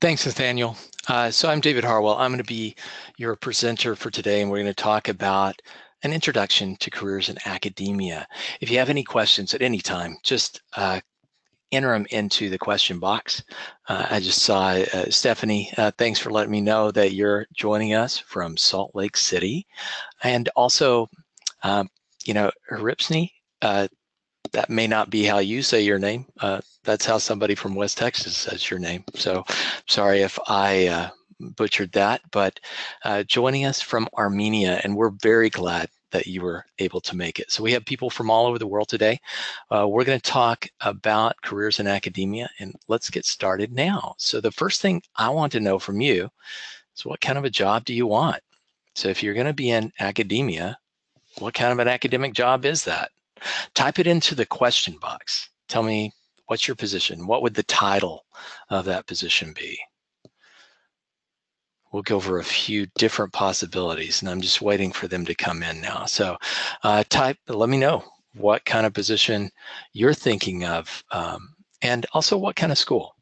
Thanks, Nathaniel. So I'm David Harwell. I'm going to be your presenter for today, and we're going to talk about an introduction to careers in academia. If you have any questions at any time, just enter them into the question box. I just saw Stephanie. Thanks for letting me know that you're joining us from Salt Lake City. And also, Haripsny, that may not be how you say your name. That's how somebody from West Texas says your name. So sorry if I butchered that, but joining us from Armenia, and we're very glad that you were able to make it. So we have people from all over the world today. We're going to talk about careers in academia, and let's get started now. So the first thing I want to know from you is, what kind of a job do you want? So if you're going to be in academia, what kind of an academic job is that? Type it into the question box. Tell me, what's your position? What would the title of that position be? We'll go over a few different possibilities, and I'm just waiting for them to come in now. So let me know what kind of position you're thinking of, and also what kind of school.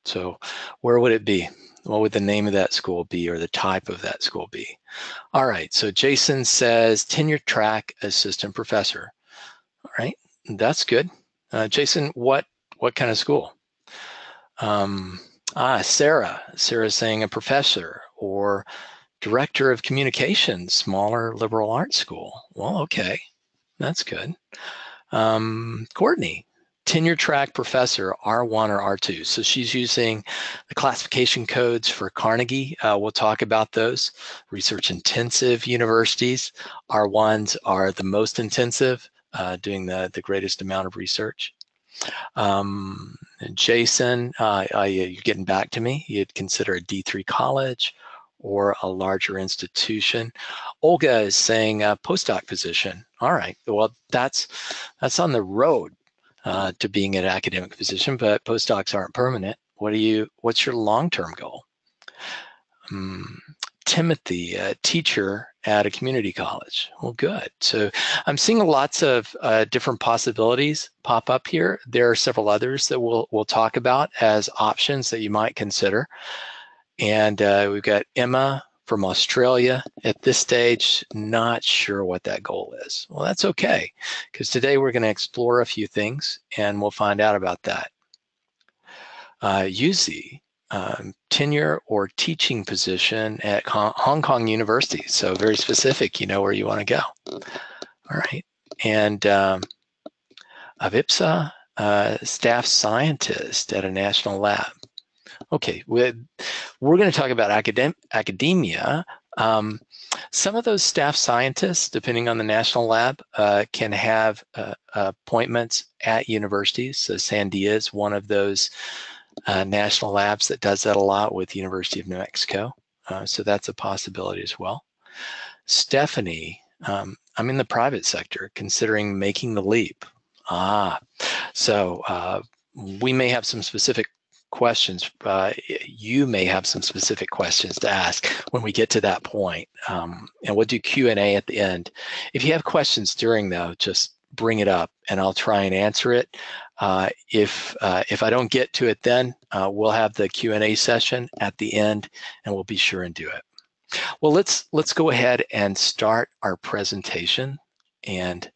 So where would it be? What would the name of that school be, or the type of that school be? All right, so Jason says tenure track assistant professor. All right, that's good. Jason, what kind of school? Sarah's saying a professor or director of communications, smaller liberal arts school. Well, okay, that's good. Courtney, tenure track professor, R1 or R2. So she's using the classification codes for Carnegie. We'll talk about those. Research intensive universities. R1s are the most intensive, doing the greatest amount of research. Jason, you're getting back to me. You'd consider a D3 college or a larger institution. Olga is saying a postdoc position. All right, well, that's on the road to being an academic position, but postdocs aren't permanent. What's your long-term goal? Timothy, a teacher at a community college. Well, good. So I'm seeing lots of different possibilities pop up here. There are several others that we'll talk about as options that you might consider. And we've got Emma from Australia. At this stage, not sure what that goal is. Well, that's okay, because today we're going to explore a few things and we'll find out about that. Yuzi, tenure or teaching position at Hong Kong University. So very specific, you know where you want to go. All right. And Avipsa, staff scientist at a national lab. Okay, we're going to talk about academia. Some of those staff scientists, depending on the national lab, can have appointments at universities. So Sandia is one of those national labs that does that a lot with the University of New Mexico. So that's a possibility as well. Stephanie, I'm in the private sector, considering making the leap. So we may have some specific questions. You may have some specific questions to ask when we get to that point. And we'll do Q&A at the end. If you have questions during, though, just bring it up and I'll try and answer it. If I don't get to it then, we'll have the Q&A session at the end and we'll be sure and do it. Well, let's go ahead and start our presentation, and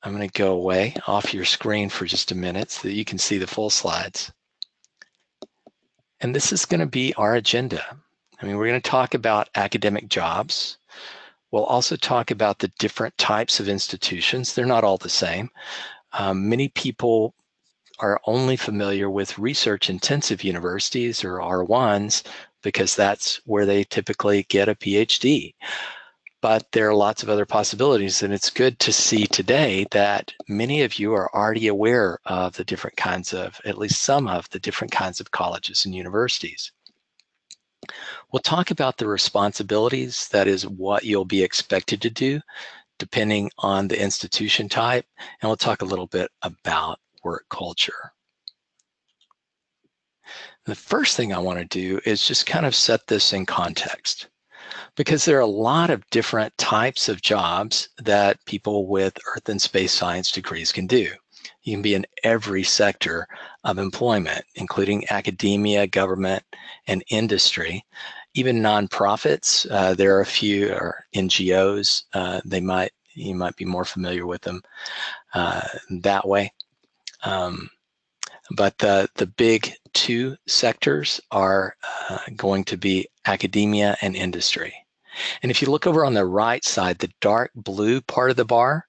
I'm going to go away off your screen for just a minute so that you can see the full slides. And this is going to be our agenda. I mean, we're going to talk about academic jobs. We'll also talk about the different types of institutions. They're not all the same. Many people are only familiar with research-intensive universities, or R1s, because that's where they typically get a PhD. But there are lots of other possibilities, and it's good to see today that many of you are already aware of the different kinds of, at least some of the different kinds of colleges and universities. We'll talk about the responsibilities, that is what you'll be expected to do depending on the institution type, and we'll talk a little bit about work culture. The first thing I want to do is just kind of set this in context, because there are a lot of different types of jobs that people with earth and space science degrees can do. You can be in every sector of employment, including academia, government, and industry. Even nonprofits, there are a few, or NGOs, you might be more familiar with them that way. But the big two sectors are going to be academia and industry. And if you look over on the right side, the dark blue part of the bar,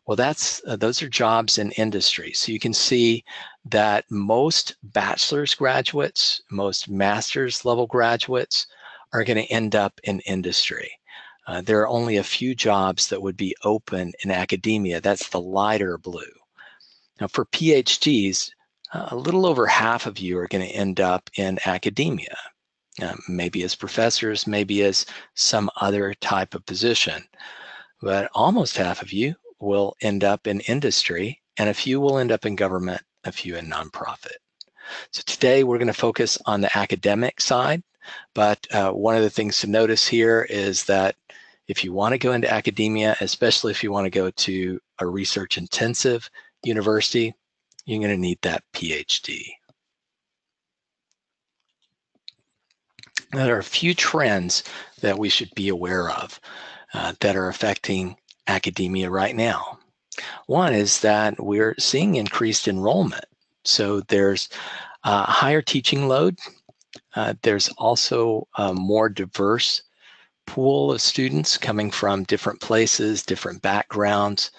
well, those are jobs in industry. So you can see that most bachelor's graduates, most master's level graduates are going to end up in industry. There are only a few jobs that would be open in academia. That's the lighter blue. Now for PhDs, a little over half of you are going to end up in academia, maybe as professors, maybe as some other type of position. But almost half of you will end up in industry, and a few will end up in government, a few in nonprofit. So today we're going to focus on the academic side, but one of the things to notice here is that if you want to go into academia, especially if you want to go to a research intensive university, you're going to need that PhD. There are a few trends that we should be aware of that are affecting academia right now. One is that we're seeing increased enrollment. So there's a higher teaching load. There's also a more diverse pool of students coming from different places, different backgrounds,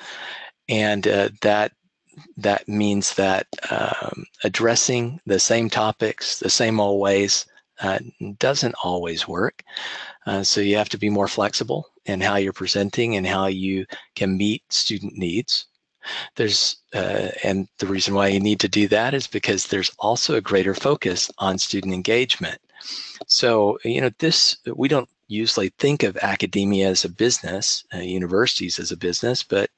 and that means that addressing the same topics the same old ways doesn't always work. So you have to be more flexible in how you're presenting and how you can meet student needs. And the reason why you need to do that is because there's also a greater focus on student engagement. So, we don't usually think of academia as a business, universities as a business, but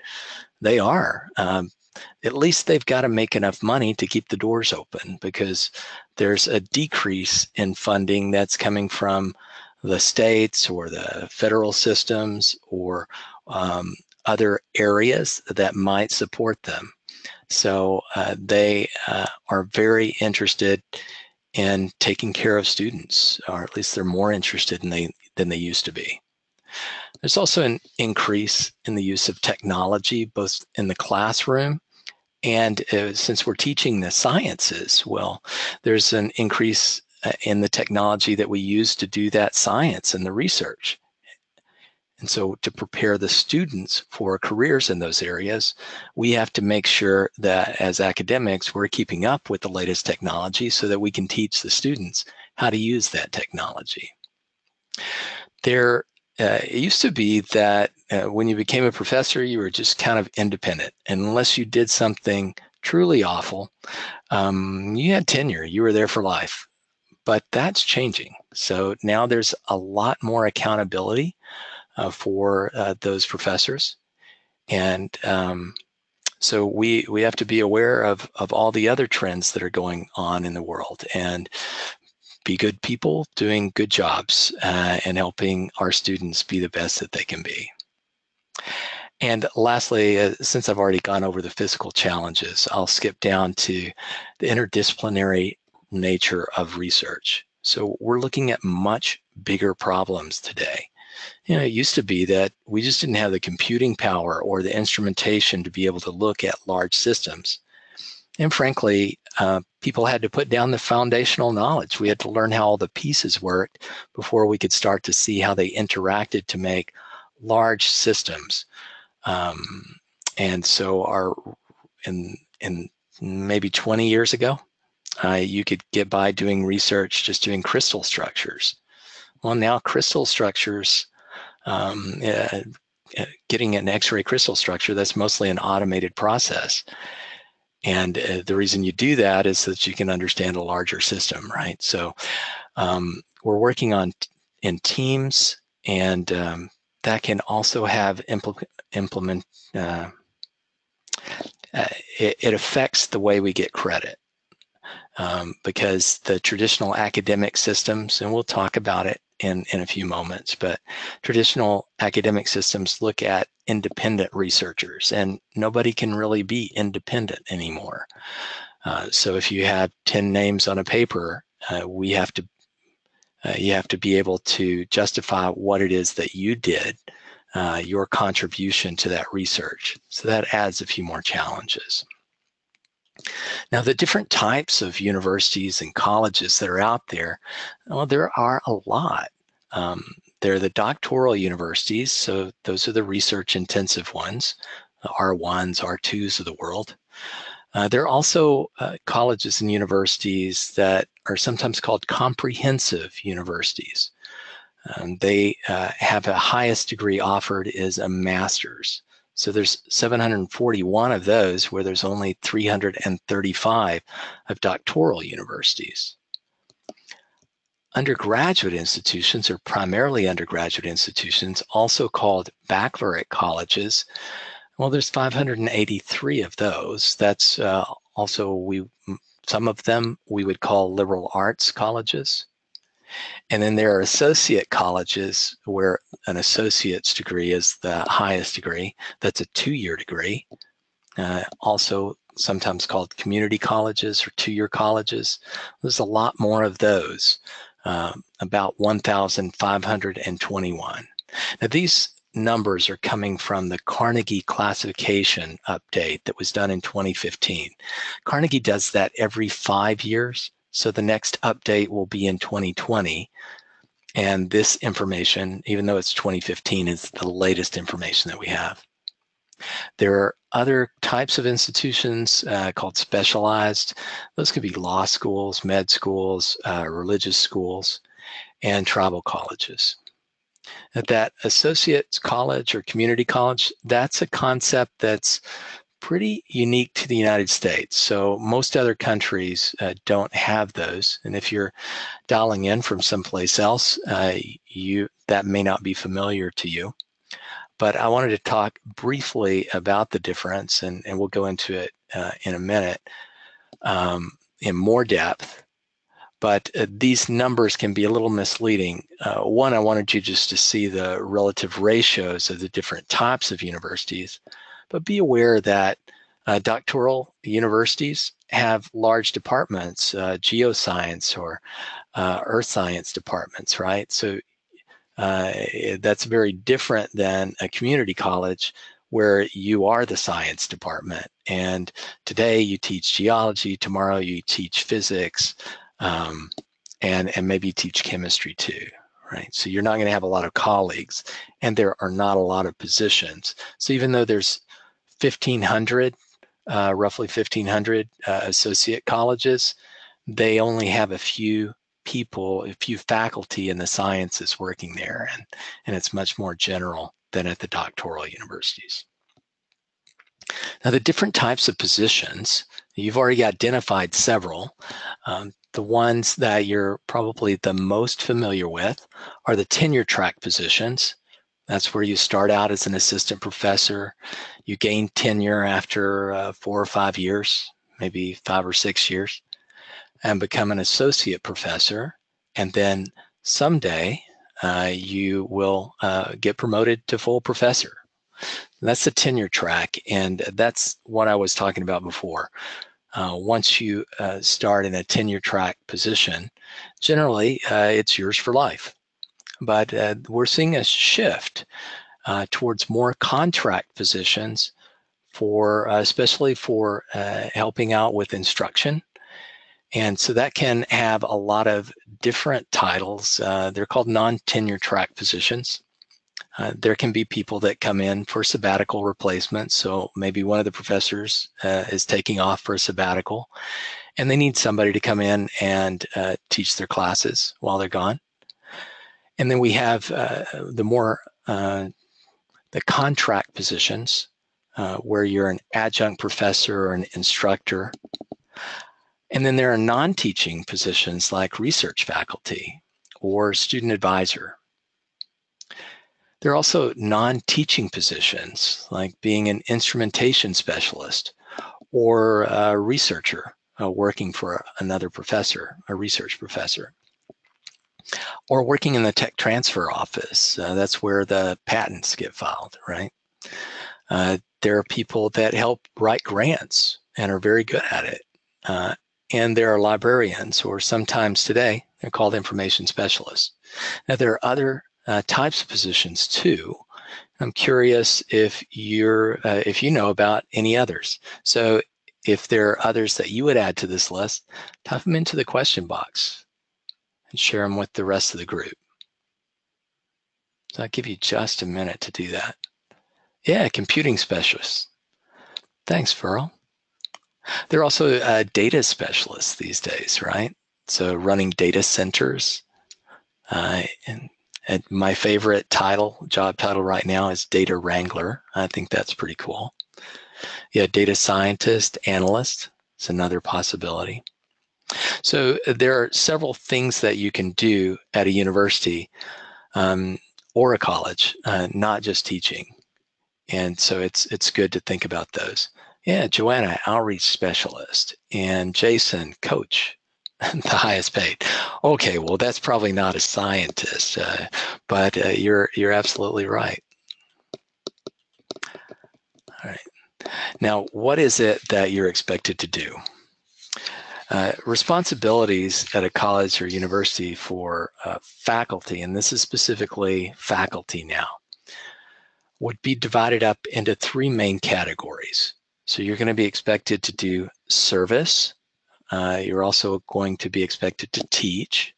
they are. At least they've got to make enough money to keep the doors open, because there's a decrease in funding that's coming from the states or the federal systems or other areas that might support them. So they are very interested in taking care of students, or at least they're more interested than they used to be. There's also an increase in the use of technology, both in the classroom and since we're teaching the sciences, well, there's an increase in the technology that we use to do that science and the research. And so to prepare the students for careers in those areas, we have to make sure that as academics, we're keeping up with the latest technology so that we can teach the students how to use that technology. It used to be that when you became a professor, you were just kind of independent. And unless you did something truly awful, you had tenure, you were there for life. But that's changing. So now there's a lot more accountability for those professors. And so we have to be aware of all the other trends that are going on in the world and be good people doing good jobs and helping our students be the best that they can be. And lastly, since I've already gone over the physical challenges, I'll skip down to the interdisciplinary nature of research. So we're looking at much bigger problems today. It used to be that we just didn't have the computing power or the instrumentation to be able to look at large systems. And frankly, people had to put down the foundational knowledge. We had to learn how all the pieces worked before we could start to see how they interacted to make large systems. And so in maybe 20 years ago, you could get by doing research just doing crystal structures. Well, now crystal structures, getting an X-ray crystal structure, that's mostly an automated process. And the reason you do that is so that you can understand a larger system, right? So we're working in teams, and that can also have it affects the way we get credit. Because the traditional academic systems, and we'll talk about it in a few moments, but traditional academic systems look at independent researchers, and nobody can really be independent anymore. So if you have 10 names on a paper, you have to be able to justify what it is that you did, your contribution to that research. So that adds a few more challenges. Now, the different types of universities and colleges that are out there, well, there are a lot. There are the doctoral universities, so those are the research-intensive ones, the R1s, R2s of the world. There are also colleges and universities that are sometimes called comprehensive universities. They have a highest degree offered is a master's. So there's 741 of those, where there's only 335 of doctoral universities. Undergraduate institutions, or primarily undergraduate institutions, also called baccalaureate colleges, well, there's 583 of those. That's also, some of them we would call liberal arts colleges. And then there are associate colleges where an associate's degree is the highest degree. That's a 2-year degree. Also sometimes called community colleges or 2-year colleges. There's a lot more of those, about 1,521. Now these numbers are coming from the Carnegie classification update that was done in 2015. Carnegie does that every 5 years. So the next update will be in 2020. And this information, even though it's 2015, is the latest information that we have. There are other types of institutions called specialized. Those could be law schools, med schools, religious schools, and tribal colleges. That associate's college or community college, that's a concept that's pretty unique to the United States. So most other countries don't have those. And if you're dialing in from someplace else, that may not be familiar to you. But I wanted to talk briefly about the difference, and we'll go into it in a minute in more depth. But these numbers can be a little misleading. One, I wanted you just to see the relative ratios of the different types of universities. But be aware that doctoral universities have large departments, geoscience or earth science departments, right? So that's very different than a community college where you are the science department. And today you teach geology, tomorrow you teach physics, and maybe teach chemistry too. Right, so you're not going to have a lot of colleagues, and there are not a lot of positions. So even though there's 1,500, roughly 1,500 associate colleges, they only have a few people, a few faculty in the sciences working there, and it's much more general than at the doctoral universities. Now, the different types of positions, you've already identified several. The ones that you're probably the most familiar with are the tenure track positions. That's where you start out as an assistant professor. You gain tenure after 4 or 5 years, maybe 5 or 6 years, and become an associate professor. And then someday you will get promoted to full professor. That's the tenure track, and that's what I was talking about before. Once you start in a tenure track position, generally it's yours for life. But we're seeing a shift towards more contract positions for, especially for helping out with instruction. And so that can have a lot of different titles. They're called non-tenure track positions. There can be people that come in for sabbatical replacements. So maybe one of the professors is taking off for a sabbatical, and they need somebody to come in and teach their classes while they're gone. And then we have the contract positions where you're an adjunct professor or an instructor. And then there are non-teaching positions like research faculty or student advisor. There are also non-teaching positions like being an instrumentation specialist or a researcher working for another professor, a research professor. Or working in the tech transfer office. That's where the patents get filed, right? There are people that help write grants and are very good at it. And there are librarians, or sometimes today, they're called information specialists. Now, there are other types of positions too. I'm curious if you know about any others. So if there are others that you would add to this list, type them into the question box and share them with the rest of the group. So I'll give you just a minute to do that. Yeah, computing specialists. Thanks, Ferl. There are also data specialists these days, right? So running data centers. And my favorite job title right now is data wrangler. I think that's pretty cool. Yeah, data scientist, analyst is another possibility. So there are several things that you can do at a university or a college, not just teaching. And so it's good to think about those. Yeah, Joanna, outreach specialist, and Jason, coach, the highest paid. Okay, well, that's probably not a scientist, but you're absolutely right. All right. Now, what is it that you're expected to do? Responsibilities at a college or university for faculty, and this is specifically faculty now, would be divided up into three main categories. So you're going to be expected to do service. You're also going to be expected to teach,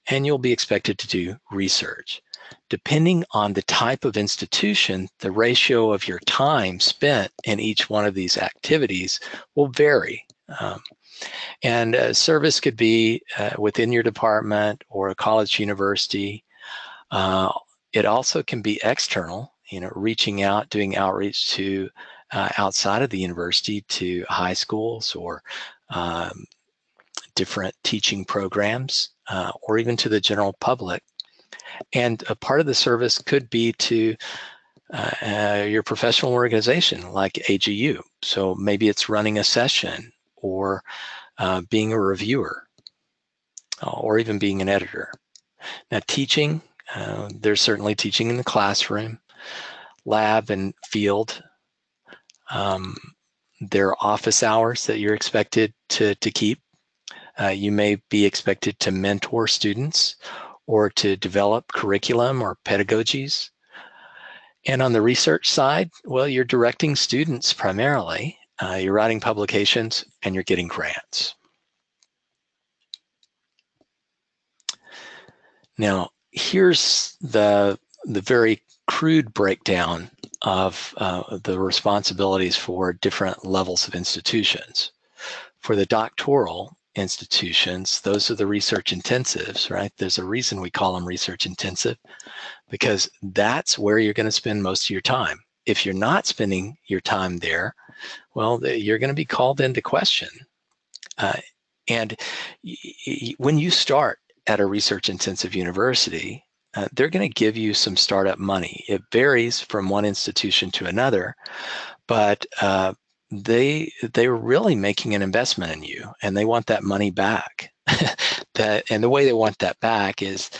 and you'll be expected to do research. Depending on the type of institution, the ratio of your time spent in each one of these activities will vary. And service could be within your department or a college university. It also can be external, reaching out, doing outreach to outside of the university to high schools or different teaching programs, or even to the general public. And a part of the service could be to your professional organization like AGU. So maybe it's running a session or being a reviewer or even being an editor. Now, teaching, there's certainly teaching in the classroom, lab and field. There are office hours that you're expected to keep. You may be expected to mentor students or to develop curriculum or pedagogies. And on the research side, well, you're directing students primarily. You're writing publications and you're getting grants. Now, here's the very crude breakdown of the responsibilities for different levels of institutions. For the doctoral institutions, those are the research intensives, right? There's a reason we call them research intensive, because that's where you're going to spend most of your time. If you're not spending your time there, well, you're going to be called into question. And when you start at a research intensive university, they're going to give you some startup money. It varies from one institution to another, but they're really making an investment in you, and they want that money back. And the way they want that back is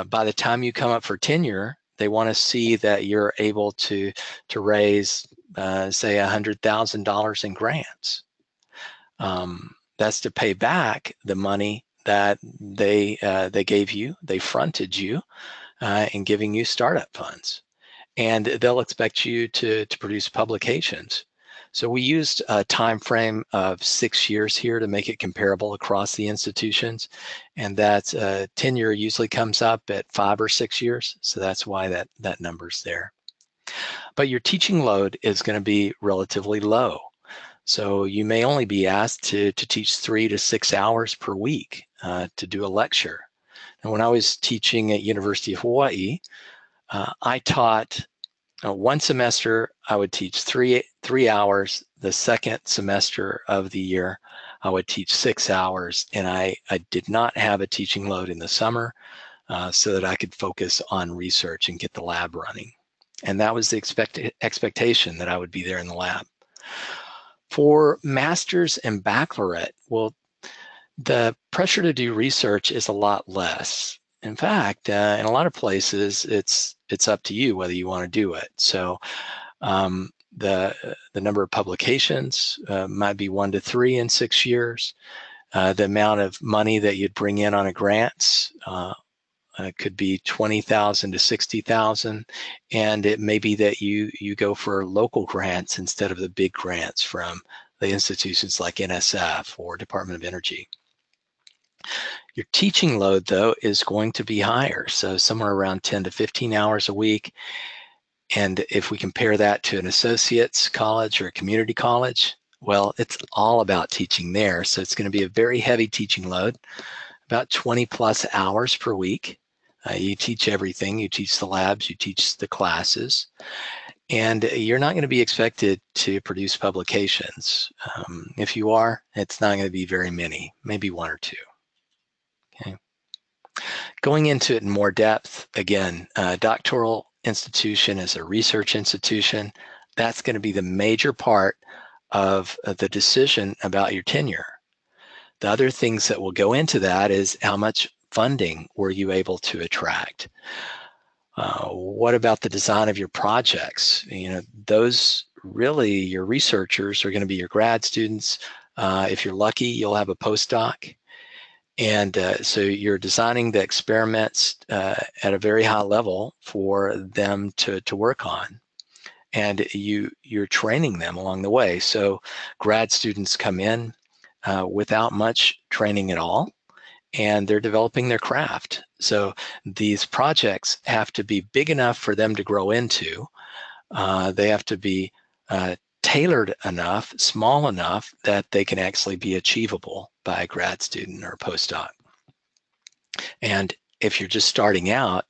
by the time you come up for tenure, they want to see that you're able to raise, say, $100,000 in grants. That's to pay back the money that they gave you, they fronted you in giving you startup funds. And they'll expect you to produce publications. So we used a time frame of 6 years here to make it comparable across the institutions. And that tenure usually comes up at 5 or 6 years. So that's why that number's there. But your teaching load is going to be relatively low. So you may only be asked to teach 3 to 6 hours per week to do a lecture. And when I was teaching at University of Hawaii, I taught one semester, I would teach three hours. The second semester of the year, I would teach 6 hours. And I did not have a teaching load in the summer so that I could focus on research and get the lab running. And that was the expectation, that I would be there in the lab. For master's and baccalaureate, well, the pressure to do research is a lot less. in fact, in a lot of places, it's up to you whether you want to do it. So the number of publications might be 1 to 3 in 6 years. The amount of money that you'd bring in on a grants could be 20,000 to 60,000, and it may be that you go for local grants instead of the big grants from the institutions like NSF or Department of Energy. Your teaching load, though, is going to be higher, so somewhere around 10 to 15 hours a week. And if we compare that to an associate's college or a community college, well, it's all about teaching there. So it's going to be a very heavy teaching load, about 20 plus hours per week. You teach everything. You teach the labs, you teach the classes, and you're not going to be expected to produce publications. If you are, it's not going to be very many, maybe 1 or 2. Okay. Going into it in more depth, again, doctoral institution is a research institution. That's going to be the major part of the decision about your tenure. The other things that will go into that is how much funding were you able to attract? What about the design of your projects? Those really, your researchers are going to be your grad students. If you're lucky, you'll have a postdoc. And so you're designing the experiments at a very high level for them to work on. And you're training them along the way. So grad students come in without much training at all, and they're developing their craft. So these projects have to be big enough for them to grow into. They have to be tailored enough, small enough that they can actually be achievable by a grad student or a postdoc. And if you're just starting out,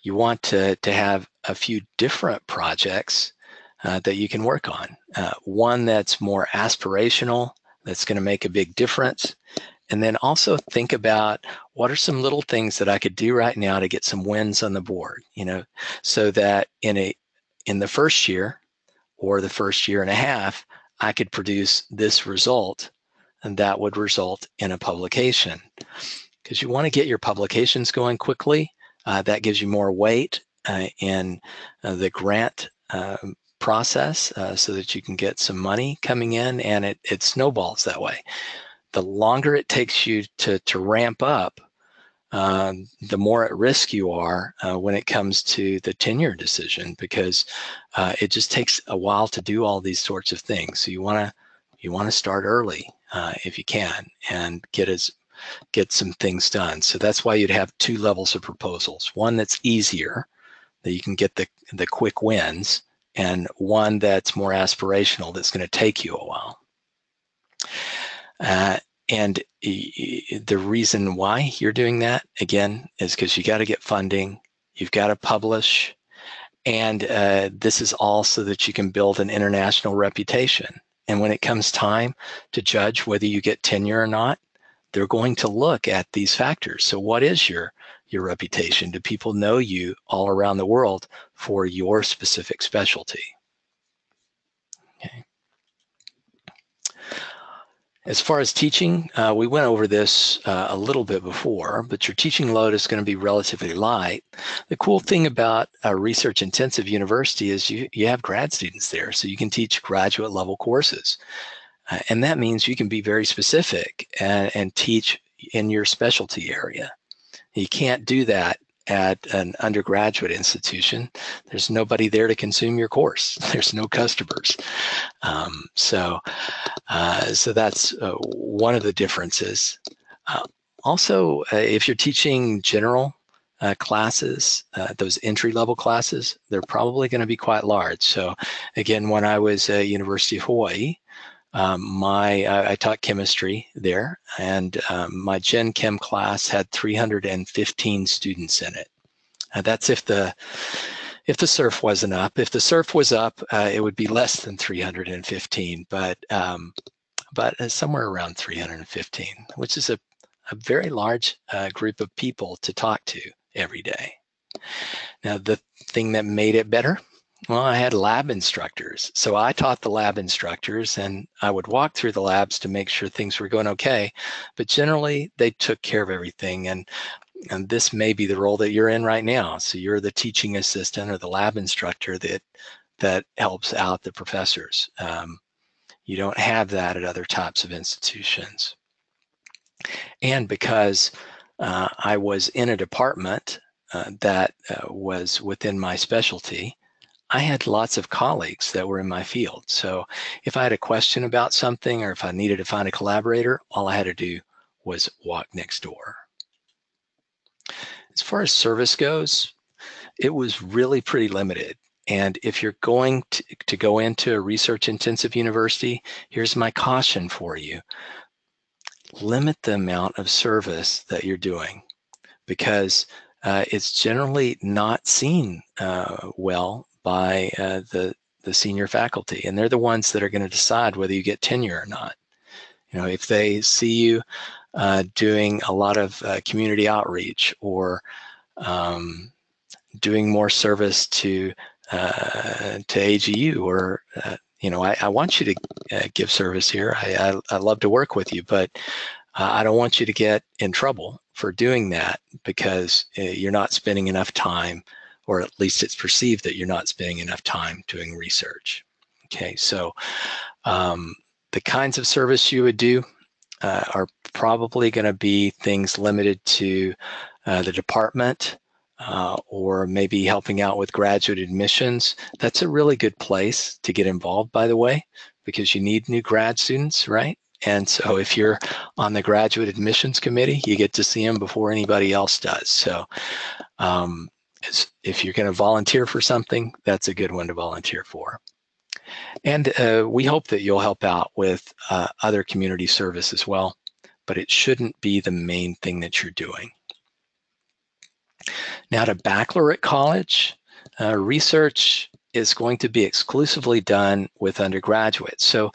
you want to have a few different projects that you can work on. One that's more aspirational, that's going to make a big difference. And then also think about what are some little things that I could do right now to get some wins on the board, so that in the first year or the first year and a half, I could produce this result, and that would result in a publication. Because you want to get your publications going quickly. That gives you more weight in the grant process so that you can get some money coming in, and it snowballs that way. The longer it takes you to ramp up, the more at risk you are when it comes to the tenure decision, because it just takes a while to do all these sorts of things. So you want to start early if you can, and get some things done. So that's why you'd have 2 levels of proposals: one that's easier, that you can get the quick wins, and one that's more aspirational, that's going to take you a while. And the reason why you're doing that, again, is because you got to get funding, you've got to publish, and this is all so that you can build an international reputation. And when it comes time to judge whether you get tenure or not, they're going to look at these factors. So what is your reputation? Do people know you all around the world for your specific specialty? Okay. As far as teaching, we went over this a little bit before, but your teaching load is going to be relatively light. The cool thing about a research-intensive university is you have grad students there, so you can teach graduate level courses. And that means you can be very specific and teach in your specialty area. You can't do that at an undergraduate institution. There's nobody there to consume your course. There's no customers. So that's one of the differences. Also, if you're teaching general classes, those entry-level classes, they're probably going to be quite large. So again, when I was at University of Hawaii, I taught chemistry there, and my Gen Chem class had 315 students in it. That's if the surf wasn't up. If the surf was up, it would be less than 315, but somewhere around 315, which is a very large group of people to talk to every day. Now, the thing that made it better, well, I had lab instructors. So I taught the lab instructors, and I would walk through the labs to make sure things were going okay. But generally, they took care of everything. And and this may be the role that you're in right now. So you're the teaching assistant or the lab instructor that helps out the professors. You don't have that at other types of institutions. And because I was in a department that was within my specialty, I had lots of colleagues that were in my field. So if I had a question about something or if I needed to find a collaborator, all I had to do was walk next door. As far as service goes, it was really pretty limited. And if you're going to go into a research-intensive university, here's my caution for you. Limit the amount of service that you're doing, because it's generally not seen well by the senior faculty, and they're the ones that are going to decide whether you get tenure or not. You know, if they see you doing a lot of community outreach or doing more service to AGU, or you know, I want you to give service here. I love to work with you, but I don't want you to get in trouble for doing that because you're not spending enough time, or at least it's perceived that you're not spending enough time doing research. Okay, so the kinds of service you would do are probably going to be things limited to the department, or maybe helping out with graduate admissions. That's a really good place to get involved, by the way, because you need new grad students, right? And so if you're on the graduate admissions committee, you get to see them before anybody else does. So if you're going to volunteer for something, that's a good one to volunteer for. And we hope that you'll help out with other community service as well, but it shouldn't be the main thing that you're doing. Now to baccalaureate college, research is going to be exclusively done with undergraduates. So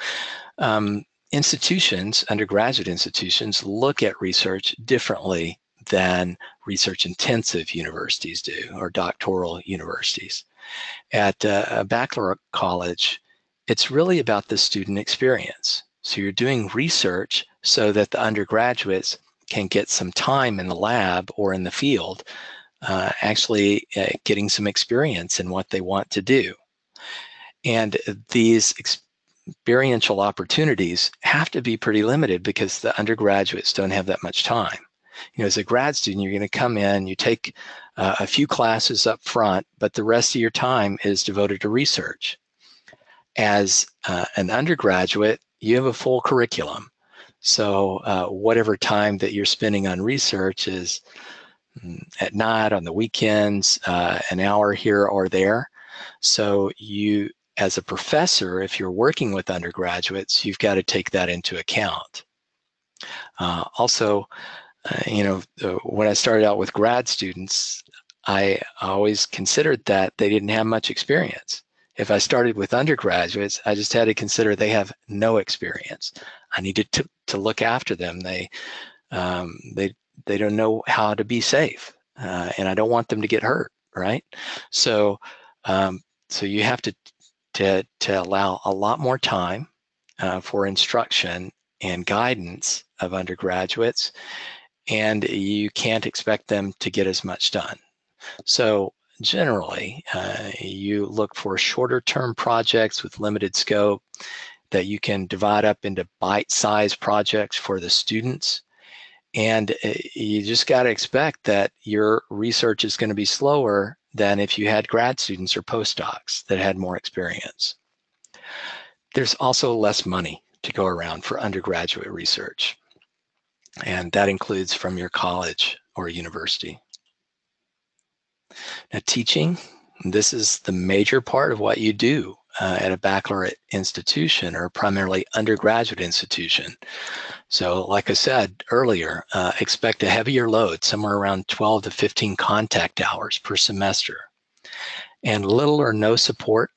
institutions, undergraduate institutions, look at research differently than research-intensive universities do, or doctoral universities. At a baccalaureate college, it's really about the student experience. So you're doing research so that the undergraduates can get some time in the lab or in the field, actually getting some experience in what they want to do. And these experiential opportunities have to be pretty limited because the undergraduates don't have that much time. You know, as a grad student, you're going to come in, you take a few classes up front, but the rest of your time is devoted to research. As an undergraduate, you have a full curriculum. So whatever time that you're spending on research is at night, on the weekends, an hour here or there. So you, as a professor, if you're working with undergraduates, you've got to take that into account. Also, you know, when I started out with grad students, I always considered that they didn't have much experience. If I started with undergraduates, I just had to consider they have no experience. I needed to look after them. They don't know how to be safe, and I don't want them to get hurt, right? So so you have to allow a lot more time for instruction and guidance of undergraduates, and you can't expect them to get as much done. So generally, you look for shorter term projects with limited scope that you can divide up into bite-sized projects for the students. And you just got to expect that your research is going to be slower than if you had grad students or postdocs that had more experience. There's also less money to go around for undergraduate research, and that includes from your college or university. Now, teaching, this is the major part of what you do at a baccalaureate institution or primarily undergraduate institution. So like I said earlier, expect a heavier load, somewhere around 12 to 15 contact hours per semester, and little or no support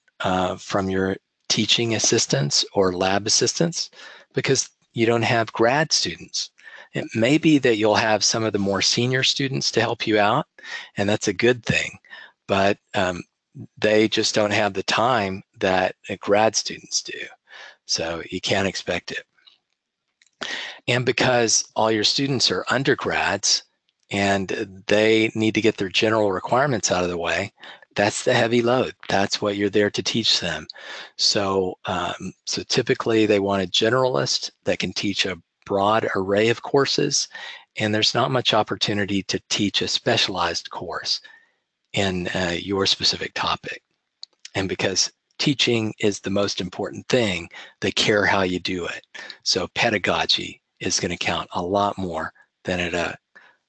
from your teaching assistants or lab assistants because you don't have grad students. It may be that you'll have some of the more senior students to help you out, and that's a good thing, but they just don't have the time that grad students do. So you can't expect it. And because all your students are undergrads and they need to get their general requirements out of the way. That's the heavy load. That's what you're there to teach them. So, so typically they want a generalist that can teach a broad array of courses, and there's not much opportunity to teach a specialized course in your specific topic. And because teaching is the most important thing, they care how you do it. So pedagogy is going to count a lot more than at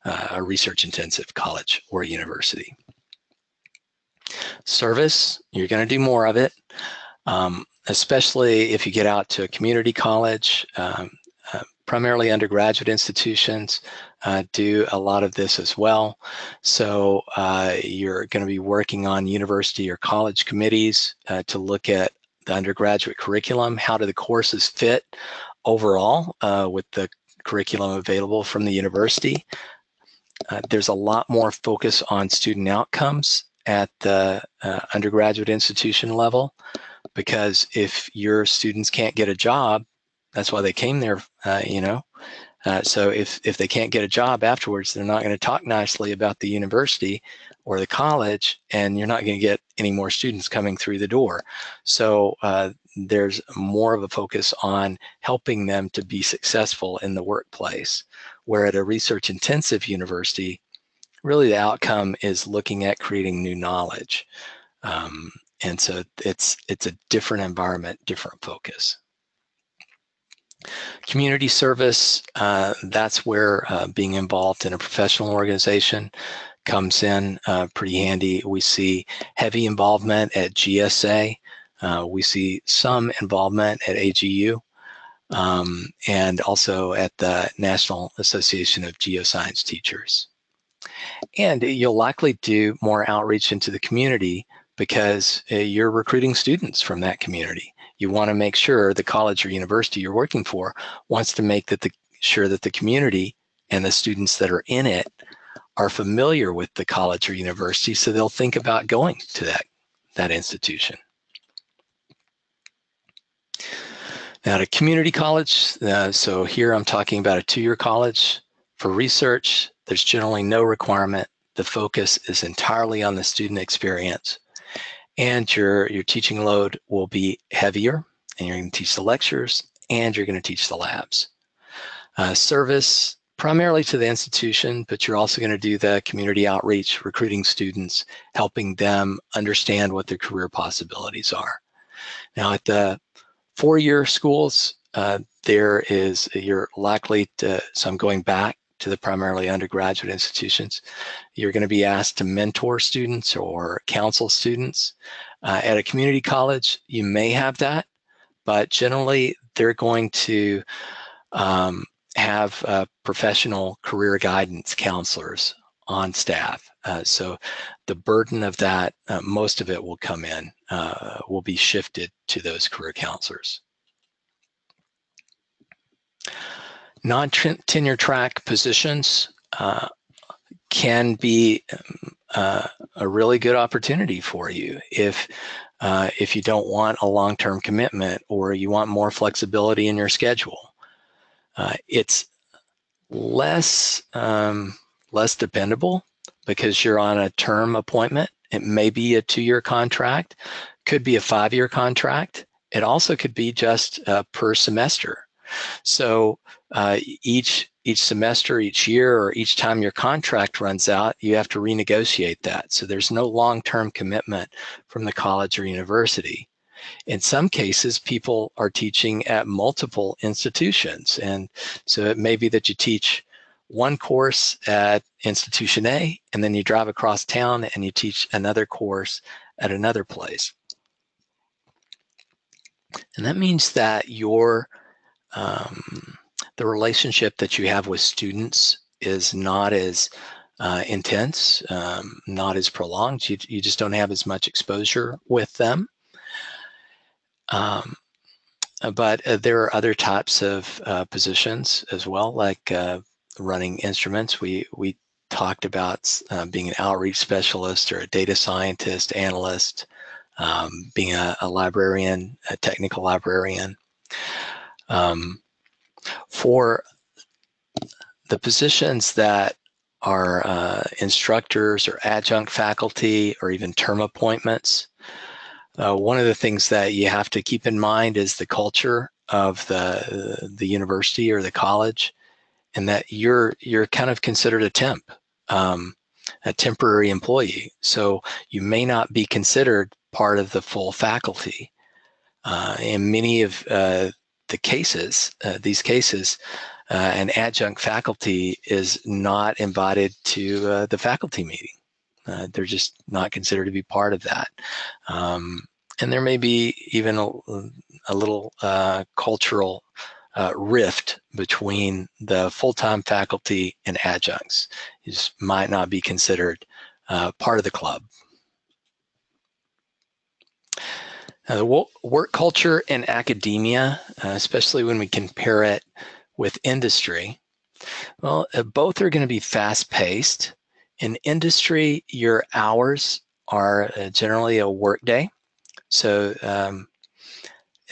a research-intensive college or university. Service, you're going to do more of it, especially if you get out to a community college. Primarily undergraduate institutions do a lot of this as well. So you're going to be working on university or college committees to look at the undergraduate curriculum. How do the courses fit overall with the curriculum available from the university? There's a lot more focus on student outcomes at the undergraduate institution level, because if your students can't get a job, that's why they came there, so if they can't get a job afterwards, they're not going to talk nicely about the university or the college, and you're not going to get any more students coming through the door. So there's more of a focus on helping them to be successful in the workplace, where at a research-intensive university, really the outcome is looking at creating new knowledge. And so it's a different environment, different focus. Community service, that's where being involved in a professional organization comes in pretty handy. We see heavy involvement at GSA. We see some involvement at AGU, and also at the National Association of Geoscience Teachers. And you'll likely do more outreach into the community because you're recruiting students from that community. You want to make sure the college or university you're working for wants to make sure that the community and the students that are in it are familiar with the college or university, so they'll think about going to that institution. Now, at a community college, so here I'm talking about a two-year college. For research, there's generally no requirement. The focus is entirely on the student experience, and your teaching load will be heavier, and you're going to teach the lectures, and you're going to teach the labs. Service, primarily to the institution, but you're also going to do the community outreach, recruiting students, helping them understand what their career possibilities are. Now, at the four-year schools, you're likely to, so I'm going back to the primarily undergraduate institutions, you're going to be asked to mentor students or counsel students. At a community college, you may have that, but generally they're going to have professional career guidance counselors on staff. So the burden of that, most of it will come in, will be shifted to those career counselors. Non-tenure track positions can be a really good opportunity for you if you don't want a long-term commitment or you want more flexibility in your schedule. It's less dependable because you're on a term appointment. It may be a 2-year contract, could be a 5-year contract. It also could be just per semester. So each semester, each year, or each time your contract runs out, you have to renegotiate that. So there's no long-term commitment from the college or university. In some cases, people are teaching at multiple institutions. And so it may be that you teach one course at institution A, and then you drive across town and you teach another course at another place. And that means that the relationship that you have with students is not as intense, not as prolonged. You just don't have as much exposure with them. But there are other types of positions as well, like running instruments. We talked about being an outreach specialist or a data scientist, analyst, being a librarian, a technical librarian. For the positions that are instructors or adjunct faculty or even term appointments. One of the things that you have to keep in mind is the culture of the university or the college, and that you're kind of considered a temp, a temporary employee. So you may not be considered part of the full faculty. In many of these cases, an adjunct faculty is not invited to the faculty meeting. They're just not considered to be part of that. And there may be even a little cultural rift between the full-time faculty and adjuncts. You just might not be considered part of the club. The work culture in academia, especially when we compare it with industry, well, both are going to be fast-paced. In industry, your hours are generally a work day. So,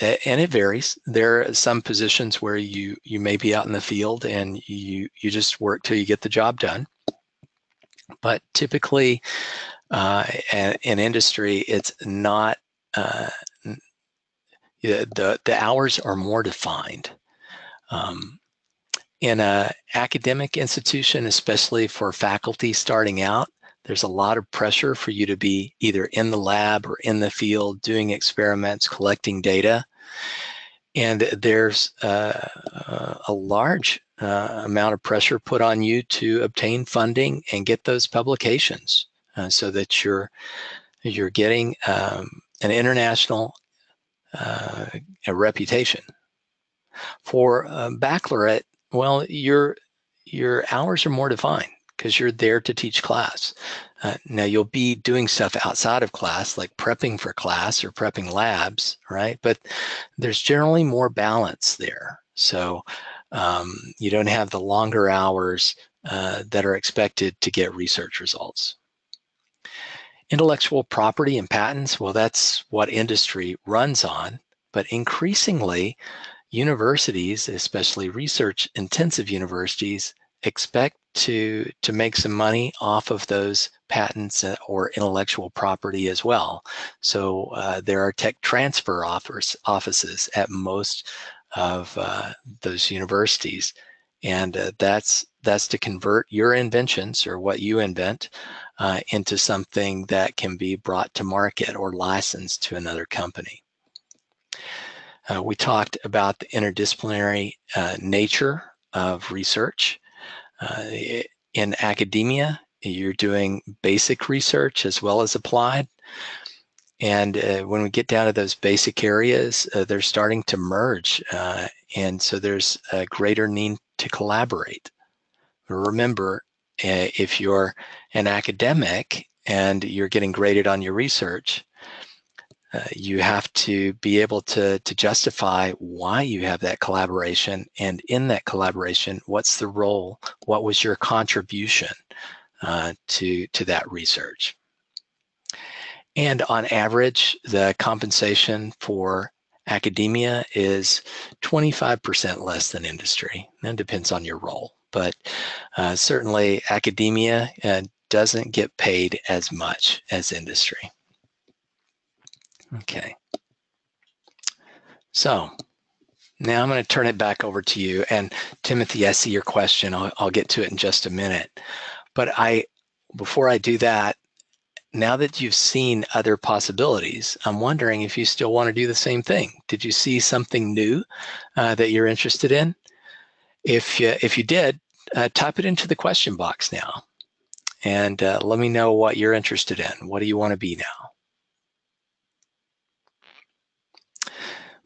and it varies. There are some positions where you may be out in the field and you just work till you get the job done. But typically, in industry, it's not. The hours are more defined. In an academic institution, especially for faculty starting out, there's a lot of pressure for you to be either in the lab or in the field doing experiments, collecting data. And there's a large amount of pressure put on you to obtain funding and get those publications so that you're getting an international reputation. For baccalaureate, well, your hours are more defined because you're there to teach class. Now you'll be doing stuff outside of class, like prepping for class or prepping labs, right? But there's generally more balance there. So you don't have the longer hours that are expected to get research results. Intellectual property and patents, well, that's what industry runs on, but increasingly, universities, especially research-intensive universities, expect to make some money off of those patents or intellectual property as well. So there are tech transfer offices at most of those universities, and that's to convert your inventions or what you invent into something that can be brought to market or licensed to another company. We talked about the interdisciplinary nature of research. In academia, you're doing basic research as well as applied. And when we get down to those basic areas, they're starting to merge. And so there's a greater need to collaborate. Remember, if you're an academic and you're getting graded on your research, you have to be able to justify why you have that collaboration, and in that collaboration, what's the role, what was your contribution to that research. And on average, the compensation for academia is 25% less than industry. That depends on your role, but certainly academia doesn't get paid as much as industry. Okay. So now I'm going to turn it back over to you. And Timothy, I see your question. I'll get to it in just a minute. But before I do that, now that you've seen other possibilities, I'm wondering if you still want to do the same thing. Did you see something new that you're interested in? If you did, type it into the question box now. And let me know what you're interested in. What do you want to be now?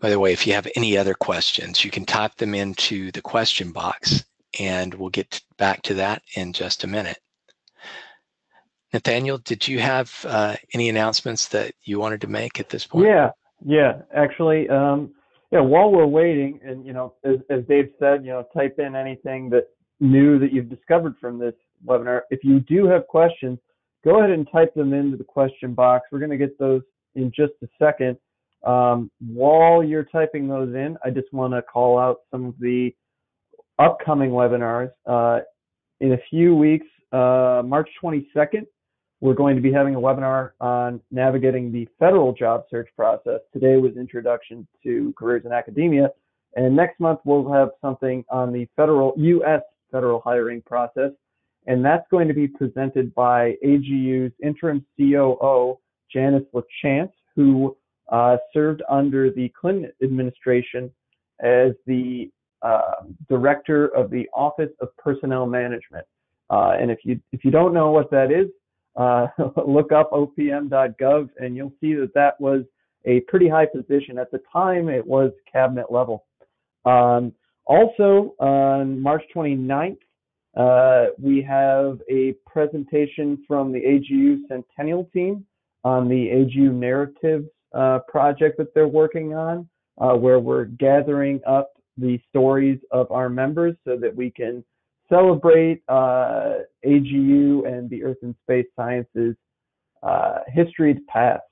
By the way, if you have any other questions, you can type them into the question box, and we'll get back to that in just a minute. Nathaniel, did you have any announcements that you wanted to make at this point? Yeah. Actually, while we're waiting, and as Dave said, type in anything that new that you've discovered from this webinar. If you do have questions, go ahead and type them into the question box. We're going to get those in just a second. While you're typing those in, I just want to call out some of the upcoming webinars. in a few weeks, March 22nd, we're going to be having a webinar on navigating the federal job search process. Today was Introduction to Careers in Academia, and next month we'll have something on the U.S. federal hiring process, and that's going to be presented by AGU's interim COO, Janice LaChance, who served under the Clinton administration as the director of the Office of Personnel Management. And if you don't know what that is, look up opm.gov and you'll see that that was a pretty high position. At the time, it was cabinet level. Also, on March 29th, we have a presentation from the AGU Centennial team on the AGU Narratives project that they're working on, where we're gathering up the stories of our members so that we can celebrate AGU and the Earth and Space Sciences history's past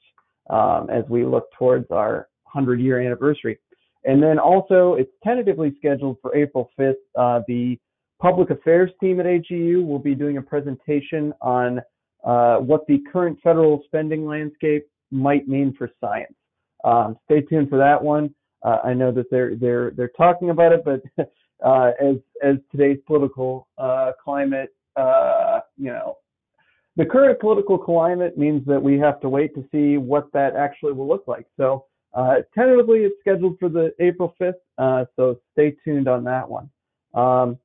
as we look towards our 100-year anniversary. And then also, it's tentatively scheduled for April 5th. The Public Affairs team at AGU will be doing a presentation on what the current federal spending landscape might mean for science. Stay tuned for that one. I know that they're talking about it, but as today's political climate, the current political climate means that we have to wait to see what that actually will look like. So tentatively, it's scheduled for the April 5th. So stay tuned on that one. All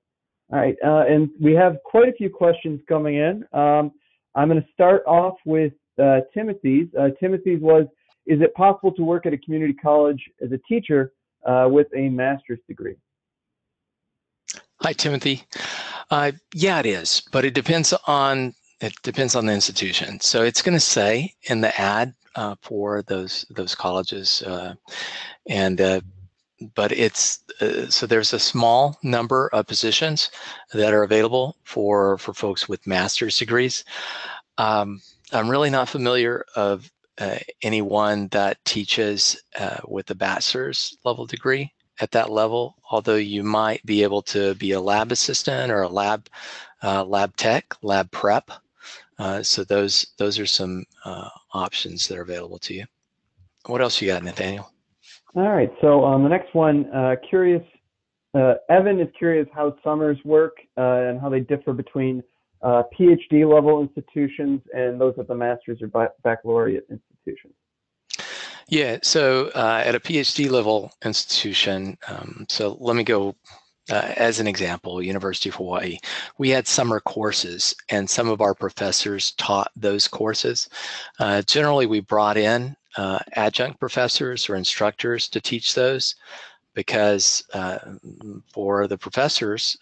right, and we have quite a few questions coming in. I'm going to start off with Timothy's. Timothy's was, is it possible to work at a community college as a teacher with a master's degree? Hi, Timothy. Yeah, it is, but it depends on the institution. So it's going to say in the ad for those colleges, but it's so there's a small number of positions that are available for folks with master's degrees. I'm really not familiar of anyone that teaches with a bachelor's level degree at that level, although you might be able to be a lab assistant or a lab tech, lab prep. So those are some options that are available to you. What else you got, Nathaniel? All right, so the next one, Evan is curious how summers work and how they differ between PhD level institutions and those at the master's or baccalaureate institutions. Yeah, so at a PhD level institution, so let me go as an example, University of Hawaii, we had summer courses and some of our professors taught those courses. Generally, we brought in adjunct professors or instructors to teach those because for the professors,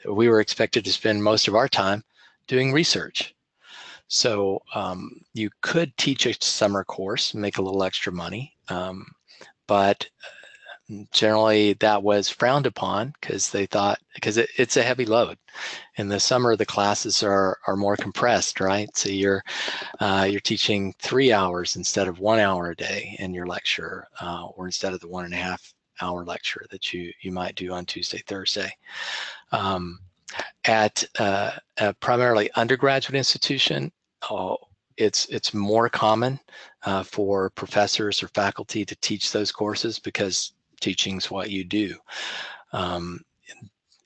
we were expected to spend most of our time doing research. So you could teach a summer course, make a little extra money, but generally that was frowned upon because they thought, because it's a heavy load. In the summer, the classes are more compressed, right? So you're teaching 3 hours instead of 1 hour a day in your lecture, or instead of the 1.5 hour lecture that you might do on Tuesday, Thursday. At a primarily undergraduate institution, it's more common for professors or faculty to teach those courses because teaching's what you do.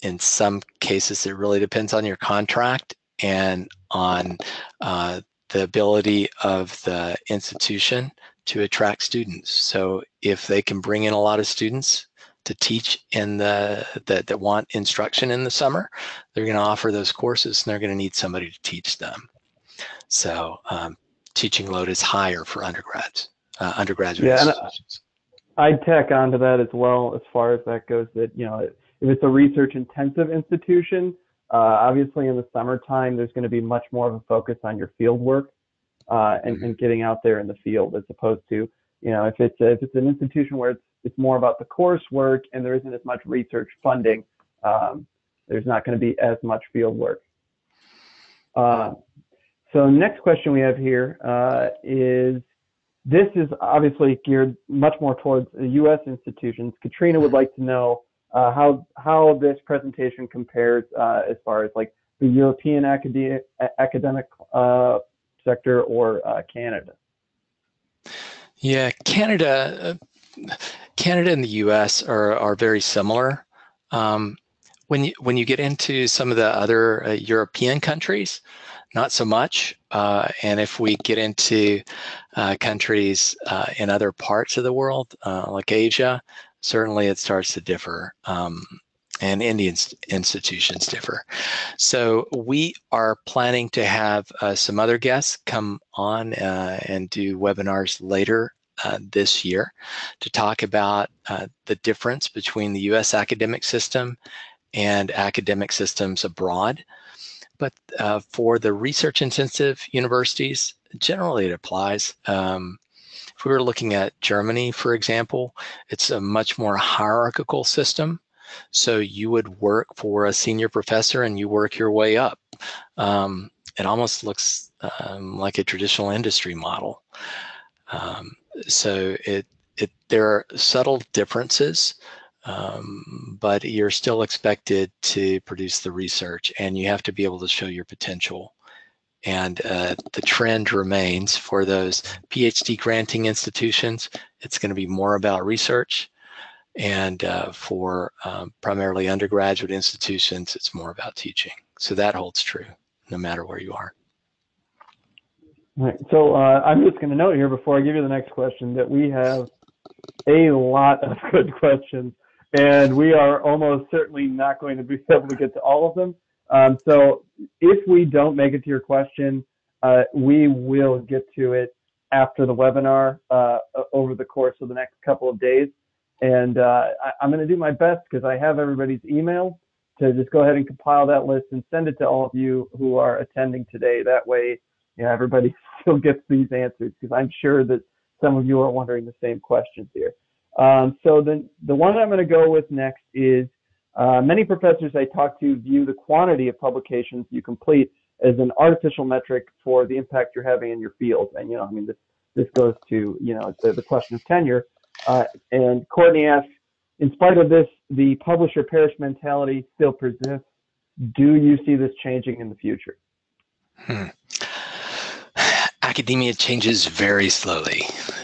In some cases, it really depends on your contract and on the ability of the institution to attract students. So if they can bring in a lot of students to teach in that want instruction in the summer, they're going to offer those courses and they're going to need somebody to teach them. So teaching load is higher for undergraduate institutions. I'd tack onto that as well, as far as that goes, that, if it's a research intensive institution, obviously in the summertime, there's going to be much more of a focus on your field work and getting out there in the field, as opposed to, if it's an institution where it's more about the coursework and there isn't as much research funding, there's not going to be as much field work. So next question we have here is, this is obviously geared much more towards U.S. institutions. Katrina would like to know how this presentation compares as far as like the European academic sector or Canada. Yeah, Canada and the U.S. are very similar. When you get into some of the other European countries, not so much. And if we get into countries in other parts of the world, like Asia, certainly it starts to differ. And Indian institutions differ. So we are planning to have some other guests come on and do webinars later this year to talk about the difference between the U.S. academic system and academic systems abroad. But for the research-intensive universities, generally it applies. If we were looking at Germany, for example, it's a much more hierarchical system. So you would work for a senior professor and you work your way up. It almost looks like a traditional industry model. So there are subtle differences, but you're still expected to produce the research and you have to be able to show your potential. And the trend remains for those PhD granting institutions, it's going to be more about research. And for primarily undergraduate institutions, it's more about teaching. So that holds true no matter where you are. All right. So I'm just going to note here before I give you the next question that we have a lot of good questions, and we are almost certainly not going to be able to get to all of them. So if we don't make it to your question, we will get to it after the webinar over the course of the next couple of days. And I'm going to do my best because I have everybody's email to just go ahead and compile that list and send it to all of you who are attending today. That way, you know, everybody still gets these answers because I'm sure that some of you are wondering the same questions here. So the one I'm going to go with next is many professors I talk to view the quantity of publications you complete as an artificial metric for the impact you're having in your field. And, you know, I mean, this goes to, you know, the question of tenure. And Courtney asks, in spite of this, the publisher perish mentality still persists. Do you see this changing in the future? Academia changes very slowly.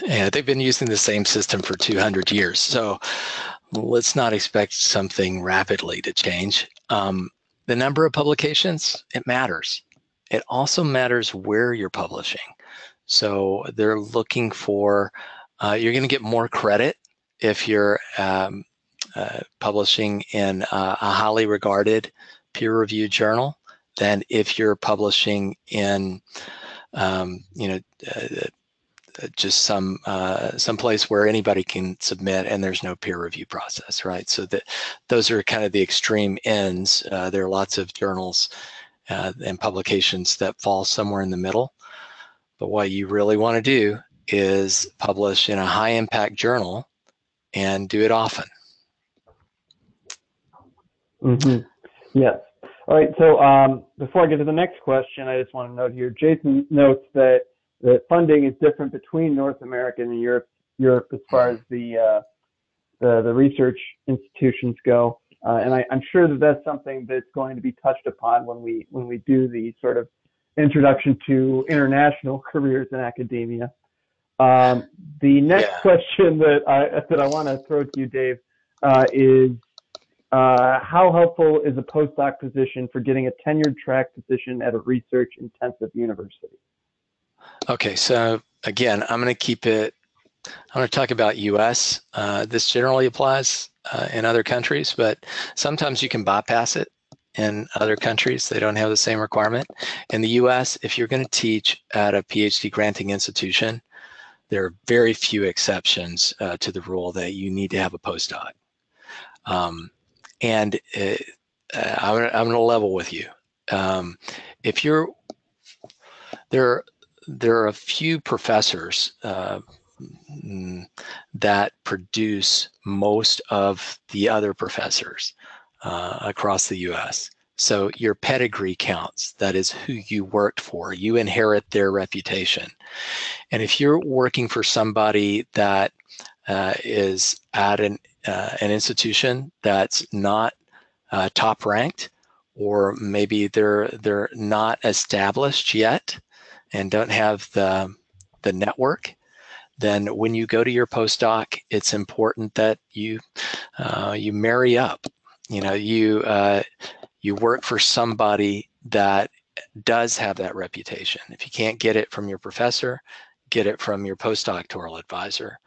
And they've been using the same system for 200 years. So let's not expect something rapidly to change. The number of publications, it matters. It also matters where you're publishing. So they're looking for, you're going to get more credit if you're publishing in a highly regarded peer-reviewed journal than if you're publishing in, just some place where anybody can submit and there's no peer review process, right? So that those are kind of the extreme ends. There are lots of journals and publications that fall somewhere in the middle. But what you really want to do is publish in a high impact journal and do it often. Mm-hmm. Yes. All right. So before I get to the next question, I just want to note here, Jason notes that funding is different between North America and Europe as far as the research institutions go. And I'm sure that that's something that's going to be touched upon when we do the sort of introduction to international careers in academia. The next question that I want to throw to you, Dave, is how helpful is a postdoc position for getting a tenured track position at a research-intensive university? Okay, so again, I'm going to talk about US. This generally applies in other countries, but sometimes you can bypass it in other countries. They don't have the same requirement. In the US, if you're going to teach at a PhD granting institution, there are very few exceptions to the rule that you need to have a postdoc. And I'm going to level with you. If you're there are a few professors that produce most of the other professors across the US. So your pedigree counts. That is who you worked for. You inherit their reputation. And if you're working for somebody that is at an an institution that's not top ranked, or maybe they're not established yet and don't have the network, then when you go to your postdoc, it's important that you marry up. You work for somebody that does have that reputation. If you can't get it from your professor, get it from your postdoctoral advisor,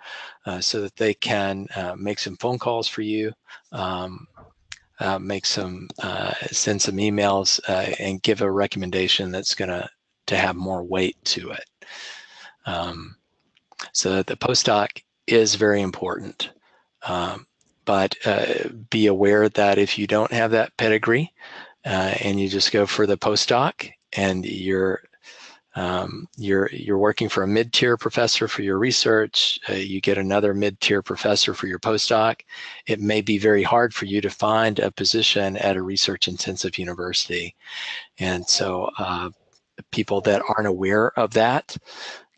so that they can make some phone calls for you, send some emails, and give a recommendation that's going to have more weight to it. So the postdoc is very important, but be aware that if you don't have that pedigree and you just go for the postdoc, and you're working for a mid-tier professor for your research, you get another mid-tier professor for your postdoc, it may be very hard for you to find a position at a research-intensive university. And so people that aren't aware of that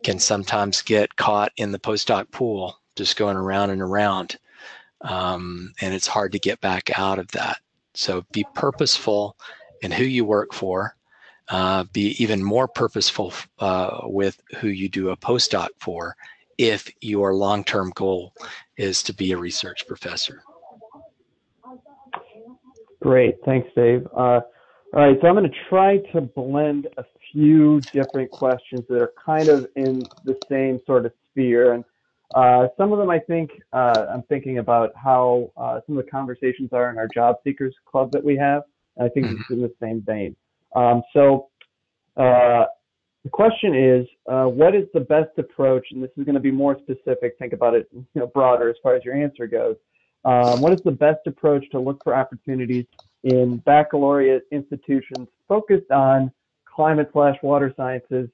can sometimes get caught in the postdoc pool, just going around and around, and it's hard to get back out of that. So be purposeful in who you work for. Be even more purposeful with who you do a postdoc for, if your long-term goal is to be a research professor. Great, thanks, Dave. All right, so I'm going to try to blend a few different questions that are kind of in the same sort of sphere, and some of them I think I'm thinking about how some of the conversations are in our job seekers club that we have, and I think it's in the same vein. So the question is, what is the best approach? And this is going to be more specific. Think about it, broader as far as your answer goes. What is the best approach to look for opportunities in baccalaureate institutions focused on climate/water sciences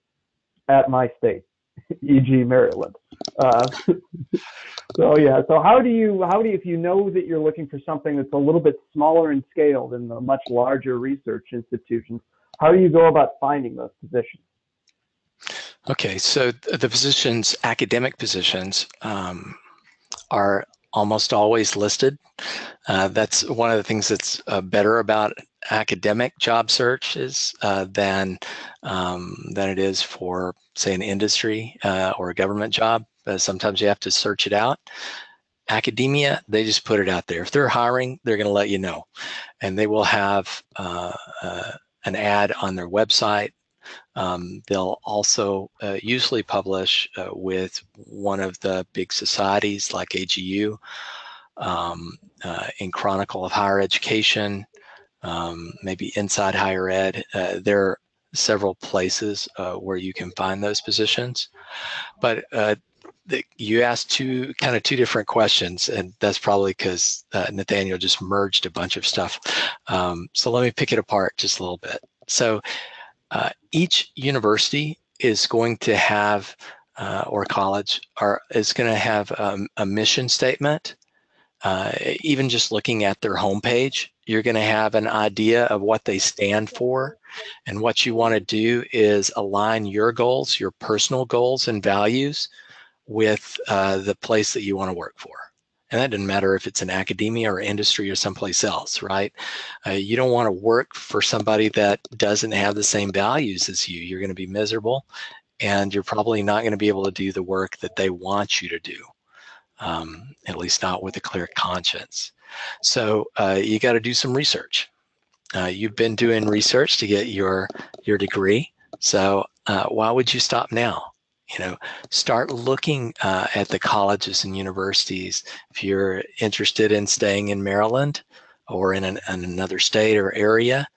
at my state, e.g., Maryland? So how do you, if you know that you're looking for something that's a little bit smaller in scale than the much larger research institutions, how do you go about finding those positions? Okay, so the positions, academic positions, are almost always listed. That's one of the things that's better about academic job searches than it is for, say, an industry or a government job. Sometimes you have to search it out. Academia, they just put it out there. If they're hiring, they're going to let you know, and they will have an ad on their website. They'll also usually publish with one of the big societies like AGU, in Chronicle of Higher Education, maybe Inside Higher Ed. There are several places where you can find those positions. But you asked two different questions, and that's probably because Nathaniel just merged a bunch of stuff. So let me pick it apart just a little bit. So each university is going to have, or college, is going to have a mission statement. Even just looking at their homepage, you're going to have an idea of what they stand for. And what you want to do is align your goals, your personal goals and values, with the place that you want to work for. And that doesn't matter if it's in academia or industry or someplace else, right? You don't want to work for somebody that doesn't have the same values as you. You're going to be miserable, and you're probably not going to be able to do the work that they want you to do, at least not with a clear conscience. So you got to do some research. You've been doing research to get your degree. So why would you stop now? Start looking at the colleges and universities. If you're interested in staying in Maryland or in another state or area,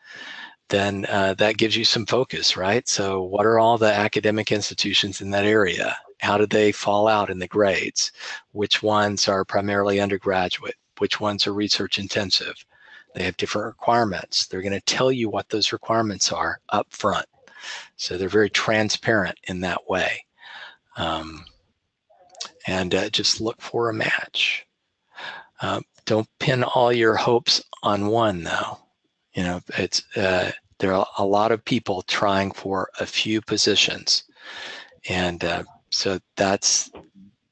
then that gives you some focus, right? So what are all the academic institutions in that area? How do they fall out in the grades? Which ones are primarily undergraduate? Which ones are research intensive? They have different requirements. They're going to tell you what those requirements are up front. So they're very transparent in that way. And just look for a match. Don't pin all your hopes on one, though. It's there are a lot of people trying for a few positions, and so that's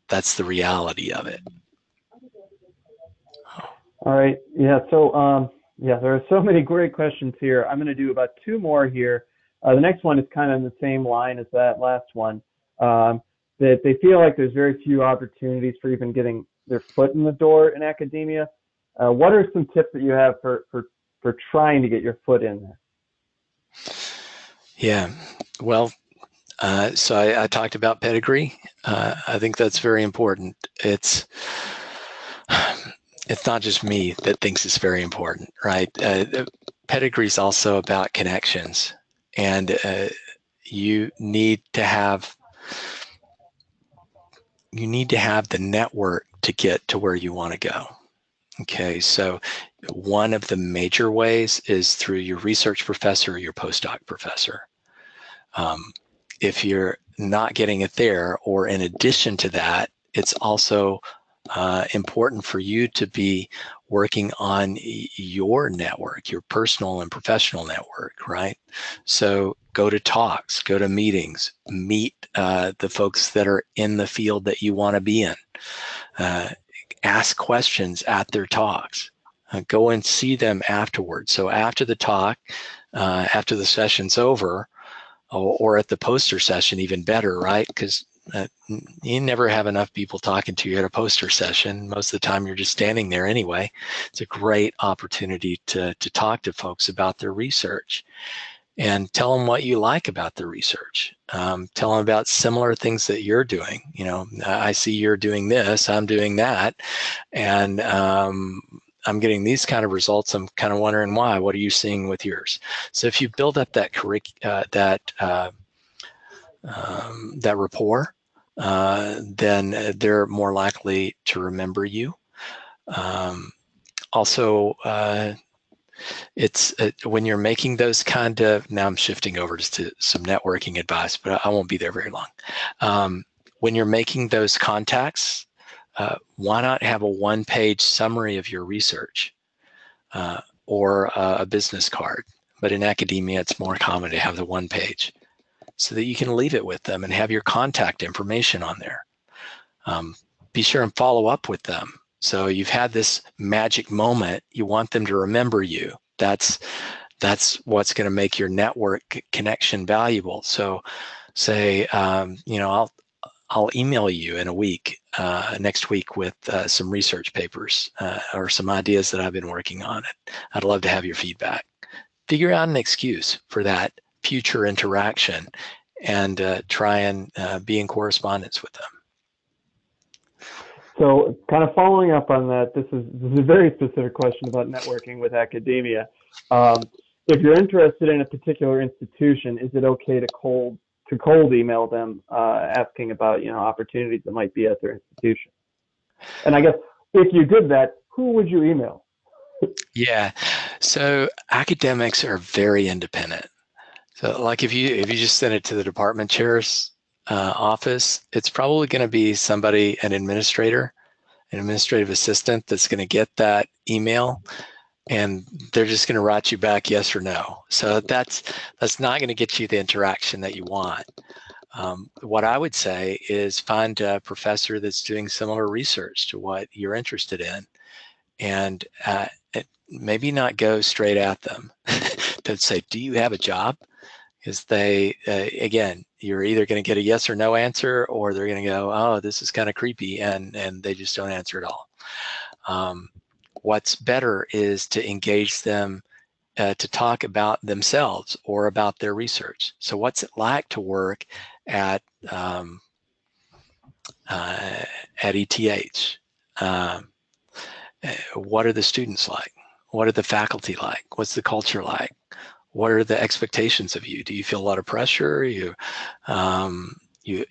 the reality of it. All right. Yeah. So, yeah, there are so many great questions here. I'm going to do about two more here. The next one is kind of in the same line as that last one. That they feel like there's very few opportunities for even getting their foot in the door in academia. What are some tips that you have for trying to get your foot in there? Yeah, well, so I talked about pedigree. I think that's very important. It's not just me that thinks it's very important, right? Pedigree is also about connections, and you need to have the network to get to where you want to go. Okay, so one of the major ways is through your research professor or your postdoc professor. If you're not getting it there, or in addition to that, it's also important for you to be working on your network, your personal and professional network, right? So go to talks, go to meetings, meet the folks that are in the field that you want to be in. Ask questions at their talks. Go and see them afterwards. So after the talk, after the session's over, or at the poster session, even better, right? Because you never have enough people talking to you at a poster session. Most of the time you're just standing there anyway. It's a great opportunity to talk to folks about their research and tell them what you like about the research. Tell them about similar things that you're doing. You know, I see you're doing this, I'm doing that, and I'm getting these kind of results. I'm kind of wondering why. What are you seeing with yours? So if you build up that that rapport, then they're more likely to remember you. Also, it's when you're making those kind of, now I'm shifting over to some networking advice, but I won't be there very long. When you're making those contacts, why not have a one-page summary of your research or a business card? But in academia, it's more common to have the one page so that you can leave it with them and have your contact information on there. Be sure and follow up with them. So you've had this magic moment. You want them to remember you. That's what's going to make your network connection valuable. So say, I'll email you in a week, next week, with some research papers or some ideas that I've been working on. I'd love to have your feedback. Figure out an excuse for that future interaction and try and be in correspondence with them. So, kind of following up on that, this is a very specific question about networking with academia. If you're interested in a particular institution, is it okay to cold email them, asking about opportunities that might be at their institution? And I guess if you did that, who would you email? Yeah, so academics are very independent. So, like if you just send it to the department chair's office, it's probably going to be somebody, an administrative assistant, that's going to get that email, and they're just going to write you back yes or no. So that's not going to get you the interaction that you want. What I would say is find a professor that's doing similar research to what you're interested in, and maybe not go straight at them. Don't say, "Do you have a job?" Because they, again, you're either going to get a yes or no answer, or they're going to go, "Oh, this is kind of creepy," and they just don't answer at all. What's better is to engage them to talk about themselves or about their research. So what's it like to work at ETH? What are the students like? What are the faculty like? What's the culture like? What are the expectations of you? Do you feel a lot of pressure? You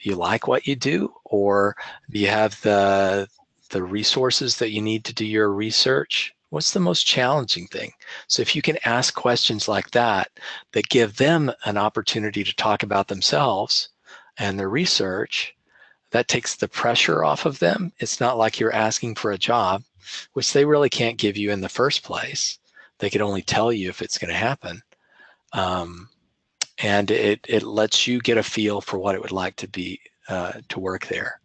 like what you do, or do you have the resources that you need to do your research? What's the most challenging thing? So if you can ask questions like that give them an opportunity to talk about themselves and their research, that takes the pressure off of them. It's not like you're asking for a job, which they really can't give you in the first place. They could only tell you if it's going to happen. And it lets you get a feel for what it would like to be to work there.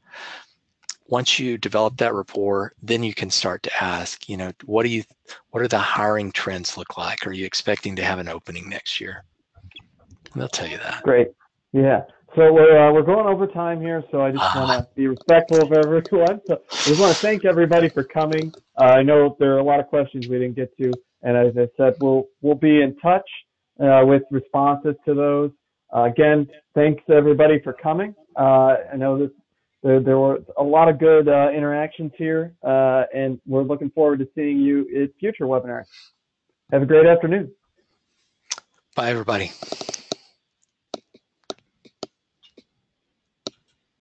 once you develop that rapport, then you can start to ask, what are the hiring trends look like? Are you expecting to have an opening next year? And they'll tell you that. Great. Yeah. So we're going over time here, so I just want to be respectful of everyone. So I just want to thank everybody for coming. I know there are a lot of questions we didn't get to, and as I said, we'll be in touch with responses to those. Again, thanks everybody for coming. I know that there were a lot of good interactions here, and we're looking forward to seeing you at future webinars. Have a great afternoon. Bye, everybody.